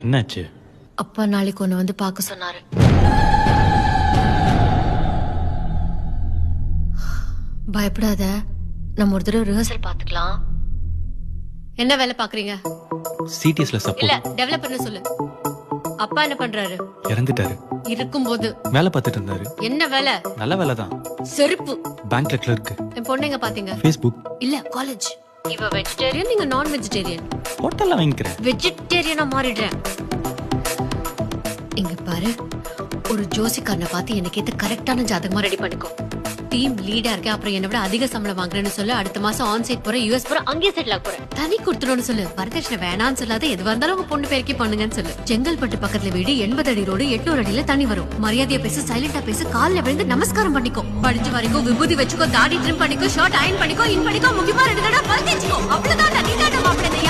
என்னாச்சு? அப்பா நாளைக்கு ஒன்னு வந்து பார்க்க சொன்னாரு. பயப்படாத, நம்ம ஒரு தடவை ரிஹர்சல் பாத்துக்கலாம். என்ன வேலை பாக்குறீங்க? சிடிஎஸ்ல இல்ல சப்போர்ட். டெவலப்பர்னு சொல்லு. அப்பா என்ன பண்றாரு? இறந்துட்டாரு. இருக்கும்போது வேலை பார்த்துட்டு இருந்தாரு. என்ன வேலை? நல்ல வேலை தான். செருப்பு. பேங்க்ல கிளர்க். என் பொண்ணு எங்க பாத்தீங்க? ஃபேஸ்புக். இல்ல காலேஜ். இவ வெஜிடேரியன், நீங்க நான் வெஜிடேரியன். ஹோட்டல்ல வாங்கிக்கிறேன். வெஜிடேரியனா மாறிடுறேன். இங்க பாரு, ஒரு ஜோசிக்காரனை பார்த்து எனக்கு ஏத்த கரெக்டான ஜாதகமா ரெடி பண்ணிக்கோ. டீம் லீடா இருக்கேன், அப்புறம் என்னை விட அதிக சம்பளம் வாங்குறேன்னு சொல்லு. அடுத்த மாசம் ஆன் சைட் போறேன், யூஎஸ் போறேன், அங்கேயே செட்டில் ஆக போறேன். தனி கொடுத்துருன்னு சொல்லு. வரதட்சணை வேணான்னு சொல்லாத, எதுவா இருந்தாலும் உங்க பொண்ணு பேருக்கே பண்ணுங்கன்னு சொல்லு. செங்கல்பட்டு பக்கத்துல வீடு, 80 அடி ரோடு, 800 அடியில தண்ணி வரும். மரியாதையா பேசு, சைலண்டா பேசு, கால்ல விழுந்து நமஸ்காரம் பண்ணிக்கோ. படிச்சு வரைக்கும் விபூதி வச்சுக்கோ, தாடி ட்ரிம் பண்ணிக்கோ, ஷர்ட் அயன் பண்ணிக்கோ, இன் பண்ணிக்கோ, முக்கியமா 2 தடவை பல் தேய்ச்சிக்கோ. அவ்வளவுதான். நீ தான் மாப்பிள்ளை.